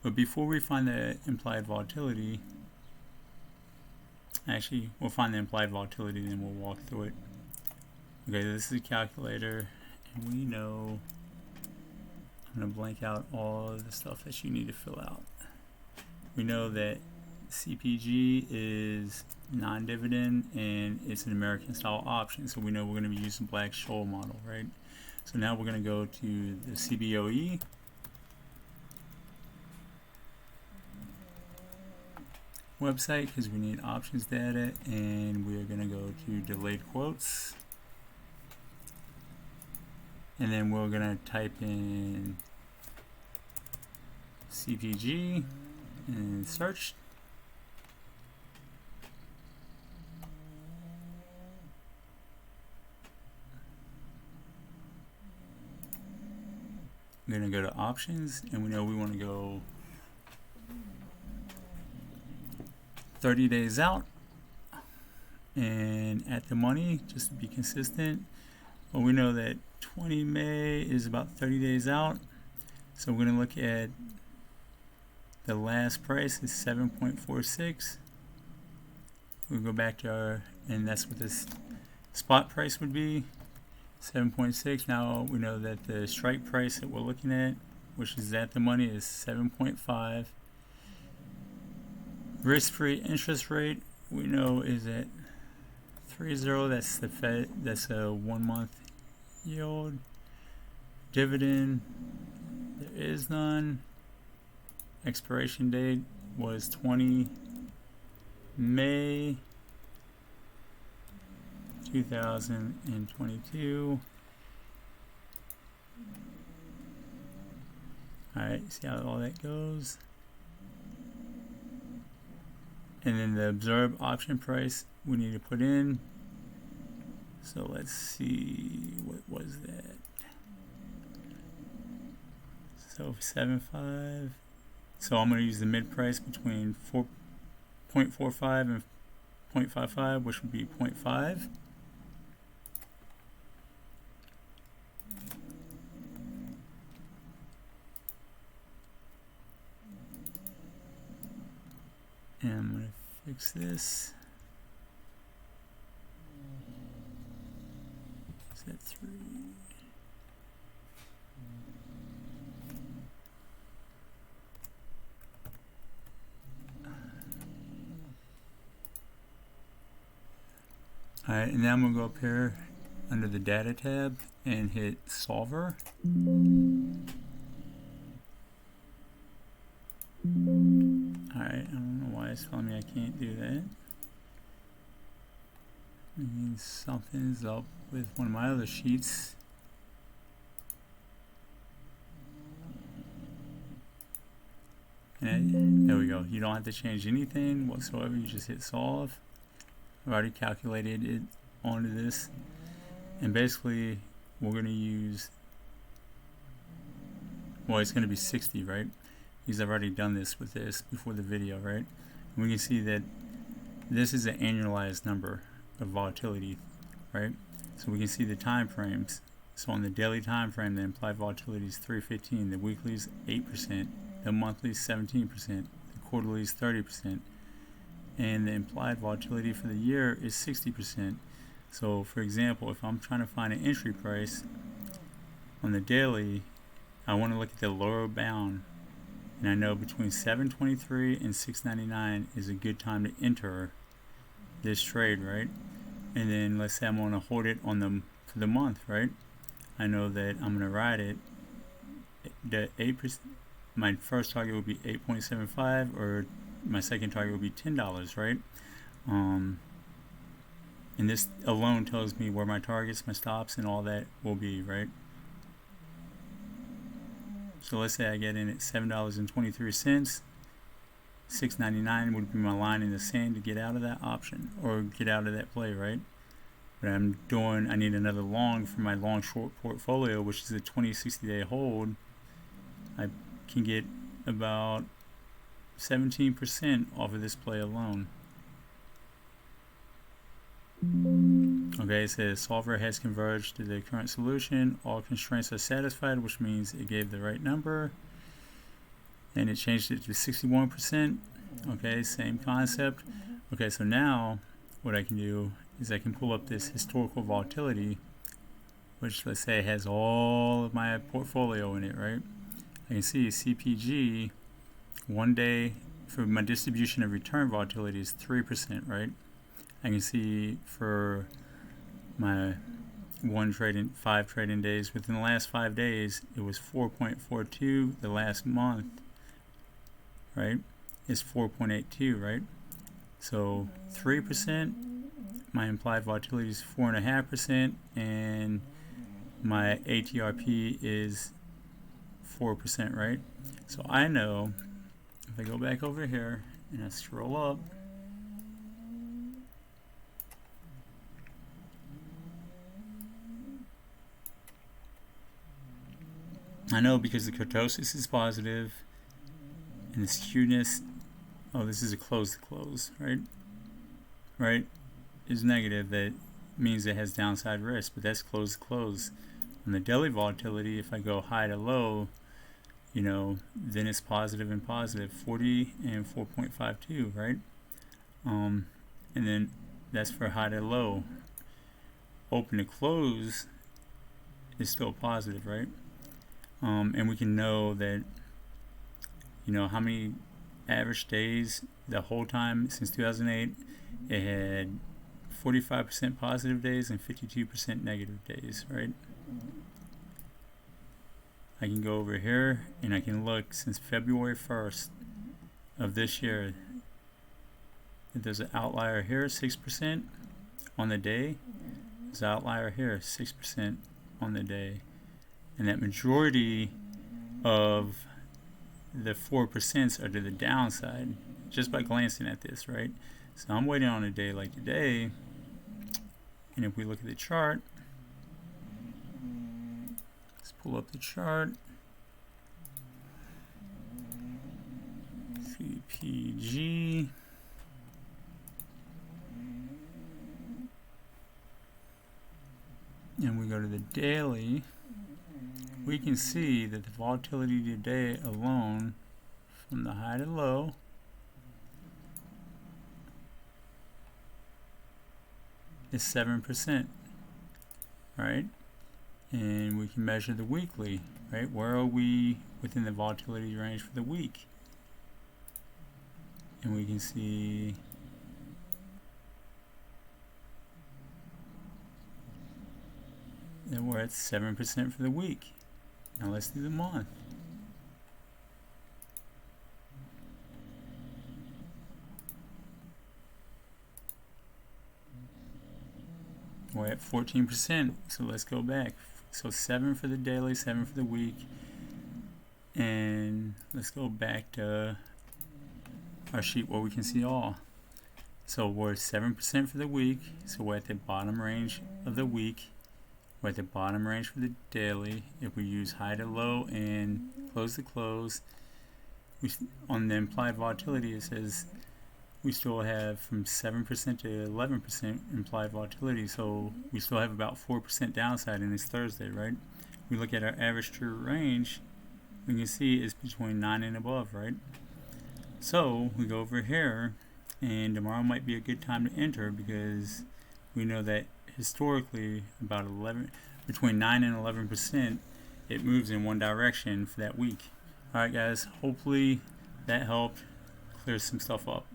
But before we find the implied volatility, actually, we'll find the implied volatility, then we'll walk through it. Okay, this is a calculator, and we know, I'm going to blank out all of the stuff that you need to fill out. We know that CPG is non-dividend and it's an American style option, so we know we're going to be using Black-Scholes model, right? So now we're going to go to the CBOE. Website, because we need options data, and we are going to go to delayed quotes, and then we're going to type in CPG and search. We're going to go to options, and we know we want to go 30 days out, and at the money, just to be consistent. Well, we know that 20 May is about 30 days out, so we're going to look at the last price is 7.46. We'll go back to our, and that's what this spot price would be, 7.6. Now we know that the strike price that we're looking at, which is at the money, is 7.5. Risk-free interest rate we know is at 3.0. That's the Fed. That's a 1 month yield. Dividend, there is none. Expiration date was 20 May 2022. Alright, see how all that goes. And then the observed option price we need to put in. So let's see, what was that? So 7.5. So I'm going to use the mid price between 4.45 and 0.55, which would be 0.5. And I'm going to fix this. Is that 3? Alright, and now I'm going to go up here under the data tab and hit solver. Alright, I don't know why it's telling me I can't do that. It means something's up with one of my other sheets. And there we go. You don't have to change anything whatsoever. You just hit solve. I've already calculated it onto this. And basically, we're going to use, well, it's going to be 60, right? Because I've already done this with this before the video, right? And we can see that this is an annualized number of volatility, right? So we can see the time frames. So on the daily time frame, the implied volatility is 315, the weekly is 8%, the monthly is 17%, the quarterly is 30%, and the implied volatility for the year is 60%. So for example, if I'm trying to find an entry price on the daily, I want to look at the lower bound, and I know between 723 and 699 is a good time to enter this trade, right? And then let's say I'm going to hold it on the for the month, right? I know that I'm going to ride it. The 8%. My first target would be 8.75, or my second target would be $10, right? And this alone tells me where my targets, my stops, and all that will be, right? So let's say I get in at $7.23, $6.99 would be my line in the sand to get out of that option or get out of that play, right? But I need another long for my long short portfolio, which is a 20-60 day hold. I can get about 17% off of this play alone. Okay, it says solver has converged to the current solution. All constraints are satisfied, which means it gave the right number. Then it changed it to 61%. Okay, same concept. Okay, so now what I can do is I can pull up this historical volatility, which let's say has all of my portfolio in it, right? I can see CPG 1 day for my distribution of return volatility is 3%, right? I can see for my 5 trading days, within the last 5 days, it was 4.42. The last month, right, is 4.82, right? So 3%, my implied volatility is 4.5%, and my ATRP is 4%, right? So I know if I go back over here and I scroll up, I know because the kurtosis is positive and the skewness, oh, this is a close to close, right? Right? Is negative. That means it has downside risk, but that's close to close. On the daily volatility, if I go high to low, you know, then it's positive and positive, 40 and 4.52, right? And then that's for high to low. Open to close is still positive, right? And we can know that, you know, how many average days the whole time since 2008 it had 45% positive days and 52% negative days, right? I can go over here and I can look since February 1st of this year. There's an outlier here, 6% on the day. There's an outlier here, 6% on the day. And that majority of the 4% are to the downside, just by glancing at this, right? So I'm waiting on a day like today, and if we look at the chart, let's pull up the chart. CPG. And we go to the daily. We can see that the volatility today alone, from the high to low, is 7%, right? And we can measure the weekly, right? Where are we within the volatility range for the week? And we can see that we're at 7% for the week. Now let's do the month. We're at 14%, so let's go back. So 7 for the daily, 7 for the week, and let's go back to our sheet where we can see all. So we're 7% for the week, so we're at the bottom range of the week. We're at the bottom range for the daily. If we use high to low and close to close, on the implied volatility it says we still have from 7% to 11% implied volatility, so we still have about 4% downside in this Thursday, right? We look at our average true range, we can see it's between 9 and above, right? So we go over here, and tomorrow might be a good time to enter because we know that historically about between 9 and 11% it moves in one direction for that week. Alright guys, hopefully that helped clear some stuff up.